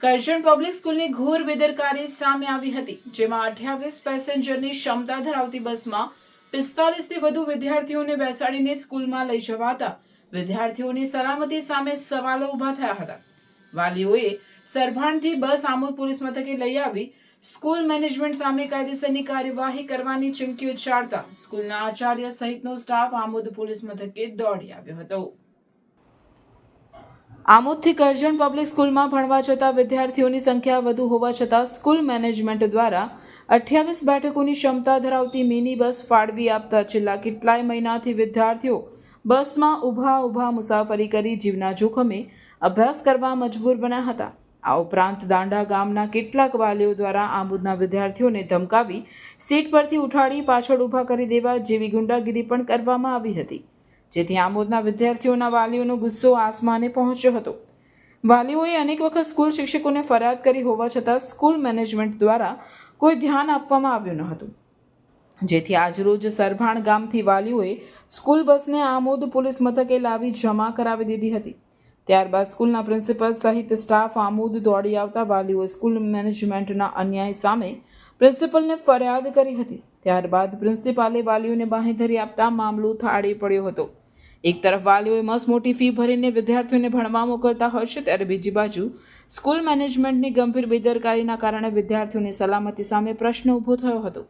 Karjan public સ્કૂલની ઘોર બેદરકારી સામે આવી હતી, જેમાં 28 પેસેન્જરની ક્ષમતા ધરાવતી બસમાં 45 થી વધુ વિદ્યાર્થીઓને બેસાડીને સ્કૂલમાં લઈ જવાતા વિદ્યાર્થીઓની સલામતી સામે સવાલો ઊભા થયા હતા. વાલીઓએ સરભાણથી બસ આમોદ પોલીસ મથકે લઈ આવી સ્કૂલ મેનેજમેન્ટ સામે કાયદેસરની કાર્યવાહી કરવાની ચીમકી ઉચ્ચારતા સ્કૂલના આચાર્ય સહિતનો સ્ટાફ આમોદ પોલીસ મથકે દોડી આવ્યો હતો. આમોદથી કરજણ પબ્લિક સ્કૂલમાં ભણવા જતા વિદ્યાર્થીઓની સંખ્યા વધુ હોવા છતાં સ્કૂલ મેનેજમેન્ટ દ્વારા 28 બેઠકોની ક્ષમતા ધરાવતી મિની બસ ફાળવી આપતા છેલ્લા કેટલાય મહિનાથી વિદ્યાર્થીઓ બસમાં ઊભા મુસાફરી કરી જીવના જોખમે અભ્યાસ કરવા મજબૂર બન્યા હતા. આ ઉપરાંત દાંડા ગામના કેટલાક વાલીઓ દ્વારા આમોદના વિદ્યાર્થીઓને ધમકાવી સીટ પરથી ઉઠાડી પાછળ ઊભા કરી દેવા જેવી ગુંડાગીરી પણ કરવામાં આવી હતી, જેથી આમોદના વિદ્યાર્થીઓના વાલીઓનો ગુસ્સો આસમાને પહોંચ્યો હતો. વાલીઓએ અનેક વખત સ્કૂલ શિક્ષકોને ફરિયાદ કરી હોવા છતાં સ્કૂલ મેનેજમેન્ટ દ્વારા કોઈ ધ્યાન આપવામાં આવ્યું ન હતું, જેથી આજરોજ સરભાણ ગામથી વાલીઓએ સ્કૂલ બસને આમોદ પોલીસ મથકે લાવી જમા કરાવી દીધી હતી. ત્યારબાદ સ્કૂલના પ્રિન્સિપલ સહિત સ્ટાફ આમોદ દોડી આવતા વાલીઓએ સ્કૂલ મેનેજમેન્ટના અન્યાય સામે પ્રિન્સિપલને ફરિયાદ કરી હતી. ત્યારબાદ પ્રિન્સિપાલે વાલીઓને બાંહેધરી આપતા મામલો થાળી પડ્યો હતો. એક તરફ વાલીઓએ મસ્ત મોટી ફી ભરીને વિદ્યાર્થીઓને ભણવા મોકલતા હોય છે, ત્યારે બીજી બાજુ સ્કૂલ મેનેજમેન્ટની ગંભીર બેદરકારીના કારણે વિદ્યાર્થીઓની સલામતી સામે પ્રશ્ન ઊભો થયો હતો.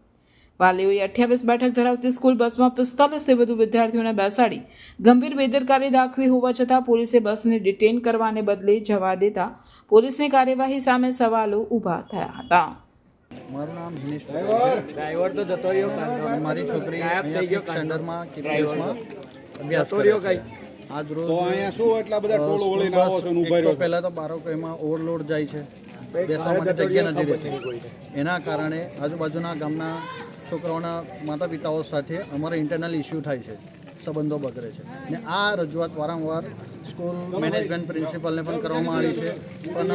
વાલીઓએ 28 બેઠક ધરાવતી સ્કૂલ બસમાં 45 થી વધુ વિદ્યાર્થીઓને બેસાડી ગંભીર બેદરકારી દાખવી હોવા છતાં પોલીસે બસને ડિટેન કરવાને બદલે જવા દેતા પોલીસની કાર્યવાહી સામે સવાલો ઊભા થયા હતા. મારું નામ હિનેશ ડ્રાઈવર તો જતો રહ્યો. મારી છોકરી સ્ટેન્ડર્ડમાં કેપીએસમાં અભ્યાસ કરે છે. આજ રોજ તો અહીંયા શું એટલા બધા ટોળો વળીને આવો છો અને ઊભા રહ્યો? પહેલાં તો બારોકમાં ઓવરલોડ જાય છે, બેસવા માટે જગ્યા નથી રહેતી. એના કારણે આજુબાજુના ગામના છોકરાઓના માતા પિતાઓ સાથે અમારે ઇન્ટરનલ ઇસ્યુ થાય છે, સંબંધો બગડે છે. ને આ રજૂઆત વારંવાર સ્કૂલ મેનેજમેન્ટ પ્રિન્સિપલને પણ કરવામાં આવી છે, પણ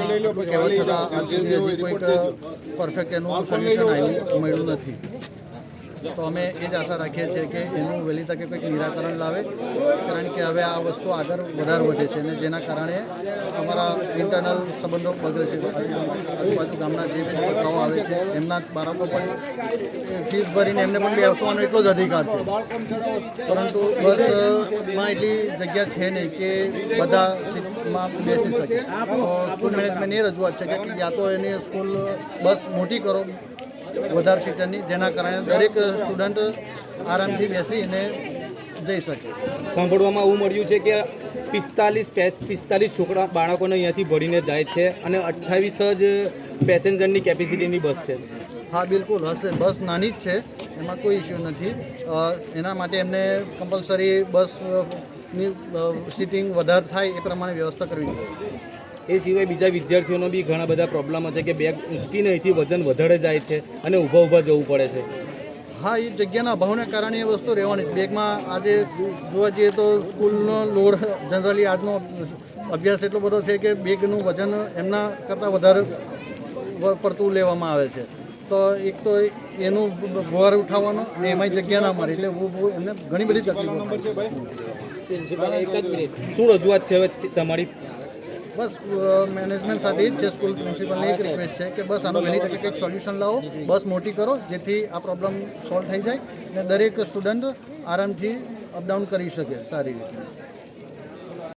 કહેવા છતાં આજ સુધી હજી કોઈક પરફેક્ટ એનું સોલ્યુશન મળ્યું નથી. તો અમે એ જ આશા રાખીએ છીએ કે એનું વહેલી તકે કંઈક નિરાકરણ લાવે, કારણ કે હવે આ વસ્તુ આગળ વધારે વધે છે અને જેના કારણે અમારા ઇન્ટરનલ સંબંધો બગડે છે. આજુબાજુ ગામના જે બી છોકરાઓ આવે છે એમના બાળકો પણ ફીસ ભરીને એમને પણ બેસવાનો એટલો જ અધિકાર છે, પરંતુ બસમાં એટલી જગ્યા છે નહીં કે બધા સીટમાં બેસી શકે. તો સ્કૂલ મેનેજમેન્ટની એ રજૂઆત છે કે યા તો એની સ્કૂલ બસ મોટી કરો વધારે સીટરની, જેના કારણે દરેક સ્ટુડન્ટ આરામથી બેસીને જઈ શકે. સાંભળવામાં એવું મળ્યું છે કે 45 છોકરા બાળકોને અહીંયાથી ભરીને જાય છે અને 28 જ પેસેન્જરની કેપેસિટીની બસ છે. હા, બિલકુલ હશે. બસ નાની જ છે, એમાં કોઈ ઇસ્યુ નથી. એના માટે એમને કમ્પલસરી બસની સીટિંગ વધારે થાય એ પ્રમાણે વ્યવસ્થા કરવી જોઈએ. એ સિવાય બીજા વિદ્યાર્થીઓનો બી ઘણા બધા પ્રોબ્લેમો છે કે બેગ ઊંચકીને અહીંથી વજન વધારે જાય છે અને ઊભા જવું પડે છે. હા, એ જગ્યાના અભાવને કારણે એ વસ્તુ રહેવાની. બેગમાં આજે જોવા જઈએ તો સ્કૂલનો લોડ જનરલી આજનો અભ્યાસ એટલો બધો છે કે બેગનું વજન એમના કરતાં વધારે પડતું લેવામાં આવે છે. તો એક તો એનું ભાર ઉઠાવવાનો ને એમાંય જગ્યા ના મળે એટલે એમને ઘણી બધી તકલીફો. શું રજૂઆત છે હવે તમારી? બસ મેનેજમેન્ટ સાથે જ છે, સ્કૂલ પ્રિન્સિપલની એક રિક્વેસ્ટ છે કે બસ આનો વહેલી તકે કંઈક સોલ્યુશન લાવો, બસ મોટી કરો જેથી આ પ્રોબ્લેમ સોલ્વ થઈ જાય અને દરેક સ્ટુડન્ટ આરામથી અપડાઉન કરી શકે સારી રીતે.